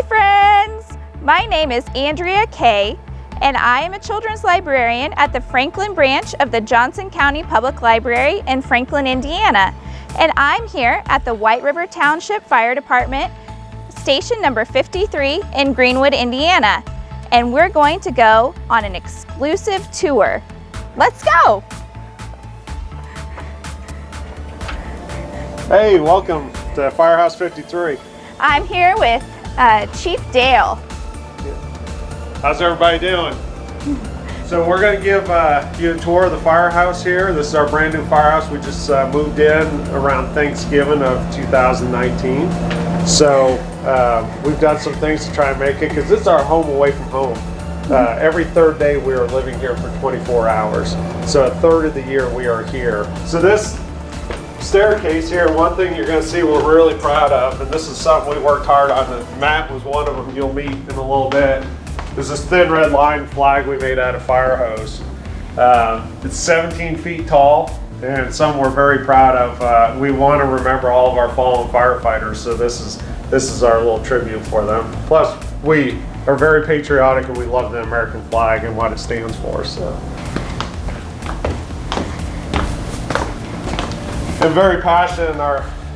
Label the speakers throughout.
Speaker 1: Hi friends! My name is Andrea Kay, and I am a children's librarian at the Franklin branch of the Johnson County Public Library in Franklin, Indiana. And I'm here at the White River Township Fire Department, station number 53 in Greenwood, Indiana. And we're going to go on an exclusive tour. Let's go!
Speaker 2: Hey, welcome to Firehouse 53.
Speaker 1: I'm here with Chief Dale.
Speaker 2: How's everybody doing? So we're going to give you a tour of the firehouse here. This is our brand new firehouse. We just moved in around Thanksgiving of 2019. So we've done some things to try and make it, because this is our home away from home. Every third day we are living here for 24 hours. So a third of the year we are here. So this staircase here, one thing you're going to see we're really proud of, and this is something we worked hard on, and Matt was one of them you'll meet in a little bit, is this thin red line flag we made out of Firehouse. It's 17 feet tall, and it's something we're very proud of. We want to remember all of our fallen firefighters, so this is our little tribute for them. Plus, we are very patriotic and we love the American flag and what it stands for. So. And very passionate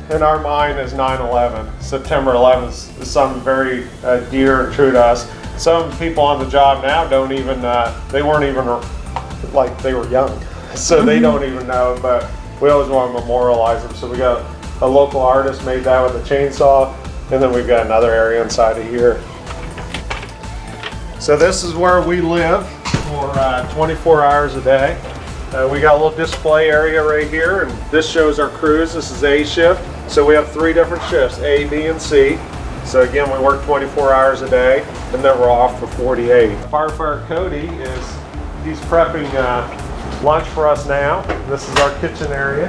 Speaker 2: in our mind is 9/11. September 11th is something very dear and true to us. Some people on the job now don't even, they weren't even, like, they were young, so they don't even know, but we always want to memorialize them. So we got a local artist made that with a chainsaw, and then we've got another area inside of here. So this is where we live for 24 hours a day. We got a little display area right here, and this shows our crews. This is A shift, so we have 3 different shifts, A, B, and C. So again, we work 24 hours a day, and then we're off for 48. Firefighter Cody he's prepping lunch for us now. This is our kitchen area.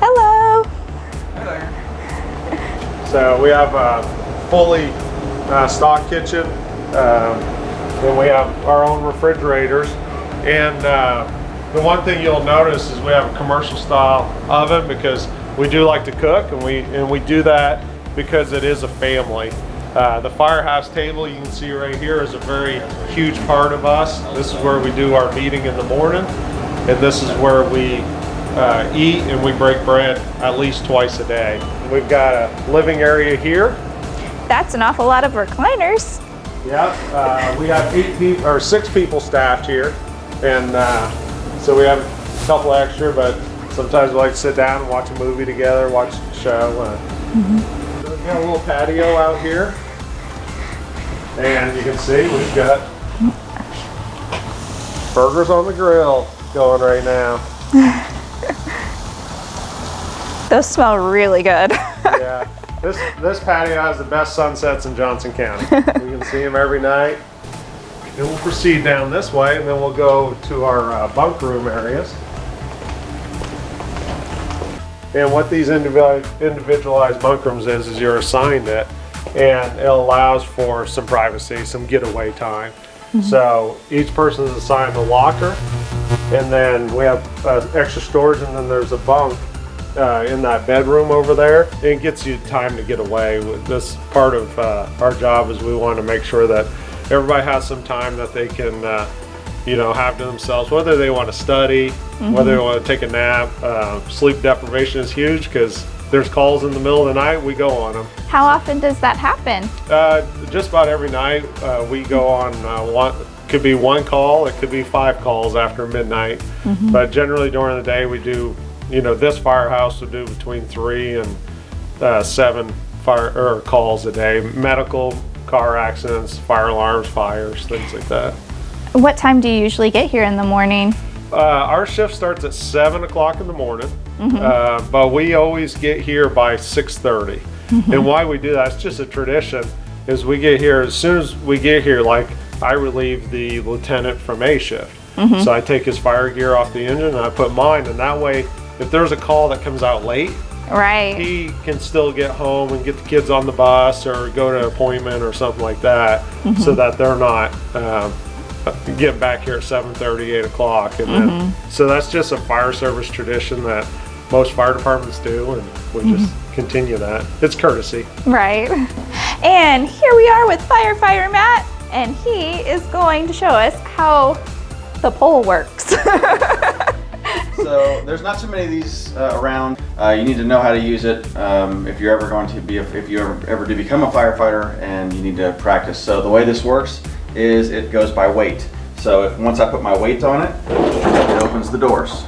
Speaker 1: Hello!
Speaker 2: Hello. So we have a fully stocked kitchen, and we have our own refrigerators. And the one thing you'll notice is we have a commercial style oven, because we do like to cook, and we do that because it is a family. The firehouse table you can see right here is a very huge part of us. This is where we do our meeting in the morning, and this is where we eat and we break bread at least twice a day. We've got a living area here.
Speaker 1: That's an awful lot of recliners.
Speaker 2: Yeah, we have 6 people staffed here. And so we have a couple extra, but sometimes we like to sit down and watch a movie together, watch a show. So we've got a little patio out here, and you can see we've got burgers on the grill going right now.
Speaker 1: Those smell really good.
Speaker 2: Yeah, this patio has the best sunsets in Johnson County. We can see them every night. And we'll proceed down this way, and then we'll go to our bunk room areas. And what these individualized bunk rooms is you're assigned it, and it allows for some privacy, some getaway time. So each person is assigned a locker, and then we have extra storage, and then there's a bunk in that bedroom over there. It gets you time to get away. This part of our job is we want to make sure that everybody has some time that they can, have to themselves, whether they want to study, whether they want to take a nap. Sleep deprivation is huge, because there's calls in the middle of the night, we go on them.
Speaker 1: How often does that happen?
Speaker 2: Just about every night. We go on could be 1 call, it could be 5 calls after midnight. But generally during the day we do, this firehouse will do between 3 and 7 calls a day. Medical, car accidents, fire alarms, fires, things like that.
Speaker 1: What time do you usually get here in the morning?
Speaker 2: Our shift starts at 7 o'clock in the morning, but we always get here by 6:30. And why we do that, it's just a tradition, is we get here, as soon as we get here, like I relieve the lieutenant from A shift. So I take his fire gear off the engine and I put mine, and that way if there's a call that comes out late,
Speaker 1: right,
Speaker 2: he can still get home and get the kids on the bus or go to an appointment or something like that, so that they're not getting back here at 7:30, 8 o'clock. And then, so that's just a fire service tradition that most fire departments do, and we just continue that. It's courtesy.
Speaker 1: Right. And here we are with firefighter Matt, and he is going to show us how the pole works.
Speaker 3: So there's not too many of these around. You need to know how to use it if you're ever going to be, if you ever do become a firefighter, and you need to practice. So the way this works is it goes by weight. So once I put my weight on it, it opens the doors.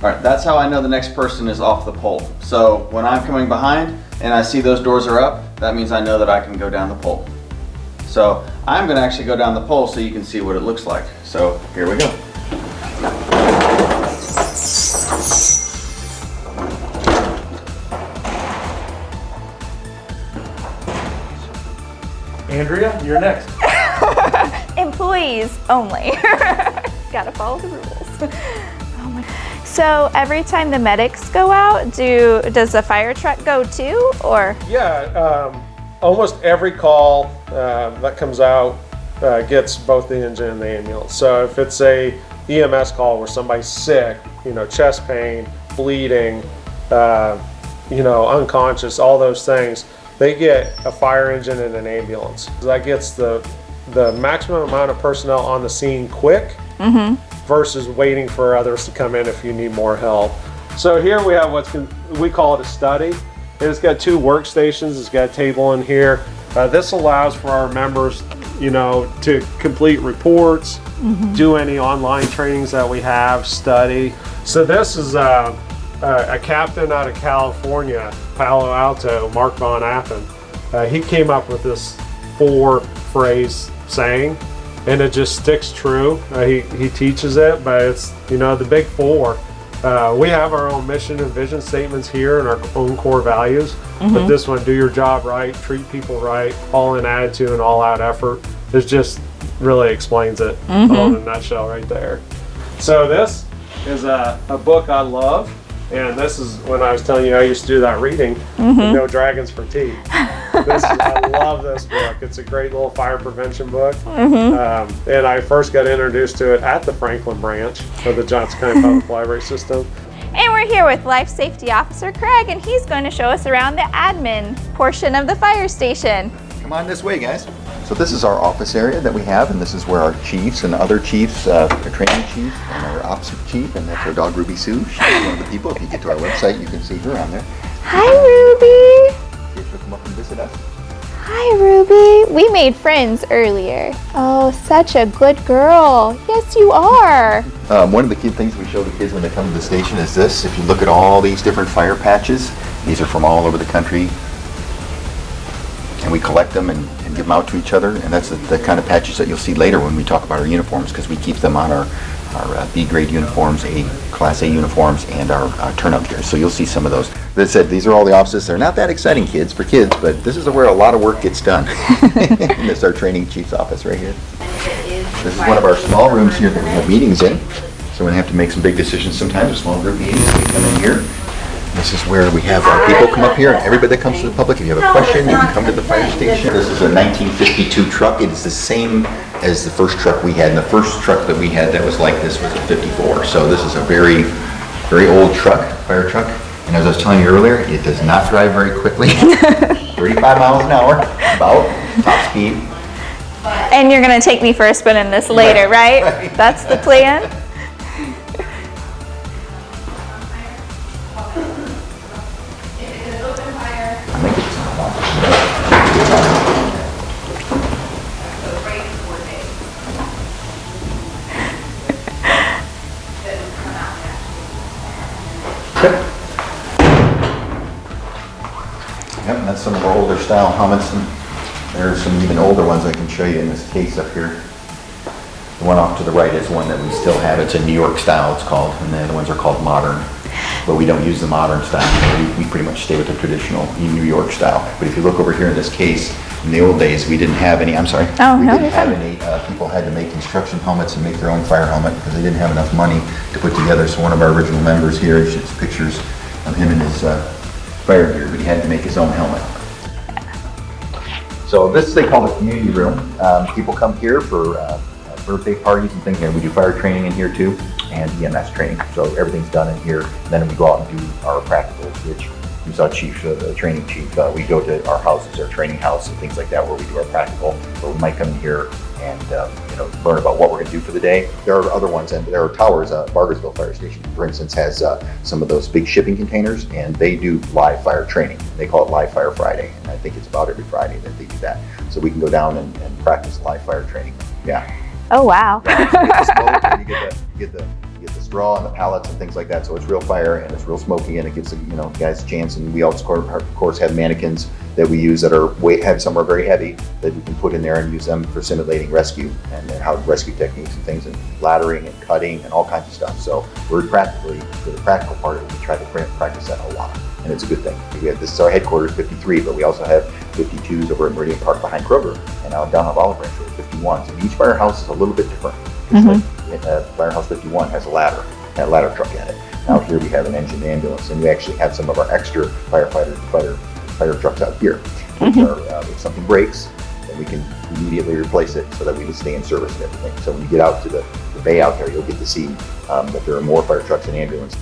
Speaker 3: All right, that's how I know the next person is off the pole. So when I'm coming behind and I see those doors are up, that means I know that I can go down the pole. So I'm gonna actually go down the pole so you can see what it looks like. So here we go.
Speaker 2: Andrea, you're next.
Speaker 1: Employees only. Gotta follow the rules. Oh my. So every time the medics go out, does the fire truck go too, or?
Speaker 2: Yeah, almost every call that comes out gets both the engine and the ambulance. So if it's a EMS call where somebody's sick, chest pain, bleeding, unconscious, all those things, they get a fire engine and an ambulance. That gets the maximum amount of personnel on the scene quick versus waiting for others to come in if you need more help. So here we have we call it a study. It's got 2 workstations. It's got a table in here. This allows for our members, to complete reports, do any online trainings that we have, study. So this is a captain out of California, Palo Alto, Mark Von Appen. He came up with this 4-phrase saying, and it just sticks true. He teaches it, but it's, the big 4. We have our own mission and vision statements here and our own core values, but this one, do your job right, treat people right, all in attitude and all out effort, it just really explains it all in a nutshell right there. So this is a book I love, and this is when I was telling you I used to do that reading, No Dragons for Tea. I love this book. It's a great little fire prevention book. And I first got introduced to it at the Franklin branch of the Johnson County Public Library System.
Speaker 1: And we're here with Life Safety Officer Craig, and he's going to show us around the admin portion of the fire station.
Speaker 4: Come on this way, guys. So this is our office area that we have, and this is where our chiefs and other chiefs, our training chief and our ops chief, and that's our dog Ruby Sue. She's one of the people. If you get to our website, you can see her on there.
Speaker 1: Hi, Ruby.
Speaker 4: See if she'll come up and visit us.
Speaker 1: Hi, Ruby. We made friends earlier. Oh, such a good girl. Yes, you are.
Speaker 4: One of the key things we show the kids when they come to the station is this. If you look at all these different fire patches, these are from all over the country. And we collect them and give them out to each other. And that's the kind of patches that you'll see later when we talk about our uniforms, because we keep them on our B-grade uniforms, Class A uniforms, and our turnout gear. So you'll see some of those. As I said, these are all the offices. They're not that exciting for kids, but this is where a lot of work gets done. And this is our training chief's office right here. This is one of our small rooms here that we have meetings in. So when we have to make some big decisions sometimes, a small group meetings, we come in here. This is where we have our people come up here, and everybody that comes to the public, if you have a question, you can come to the fire station. This is a 1952 truck. It is the same as the first truck we had. And the first truck that we had that was like this was a 54. So this is a very, very old truck, fire truck. And as I was telling you earlier, it does not drive very quickly. 35 miles an hour, about top speed.
Speaker 1: And you're going to take me for a spin in this later, right? That's the plan?
Speaker 4: I think it's Yep, and that's some of our older style helmets. And there's some even older ones I can show you in this case up here. The one off to the right is one that we still have. It's a New York style, it's called, and the other ones are called modern. But we don't use the modern style. We pretty much stay with the traditional New York style. But if you look over here in this case, in the old days, we didn't have any, we didn't have any, people had to make construction helmets and make their own fire helmet because they didn't have enough money to put together. So one of our original members here, it's pictures of him in his fire gear, but he had to make his own helmet. So this they call the community room. People come here for birthday parties and things. And we do fire training in here too, and EMS training. So everything's done in here. And then we go out and do our practicals, which You saw Chief, the training chief. We go to our houses, our training house, and things like that, where we do our practical. So we might come in here and learn about what we're going to do for the day. There are other ones, and there are towers. Bargersville Fire Station, for instance, has some of those big shipping containers, and they do live fire training. They call it Live Fire Friday, and I think it's about every Friday that they do that. So we can go down and practice live fire training. Yeah.
Speaker 1: Oh, wow.
Speaker 4: Yeah, so you get the smoke, and you get the straw and the pallets and things like that. So it's real fire and it's real smoky, and it gives guys a chance. And we also, of course, have mannequins that we use that are some are very heavy, that we can put in there and use them for simulating rescue and how rescue techniques and things, and laddering and cutting and all kinds of stuff. So we're practically, for the practical part of it, we try to practice that a lot, and it's a good thing. This is our headquarters, 53, but we also have 52s over at Meridian Park behind Kroger, and now down on Olive Branch with 51s. And each firehouse is a little bit different. Firehouse 51 has a ladder, that ladder truck at it. Out here we have an engine ambulance, and we actually have some of our extra fire trucks out here. Which are, if something breaks, then we can immediately replace it so that we can stay in service and everything. So when you get out to the bay out there, you'll get to see that there are more fire trucks and ambulance.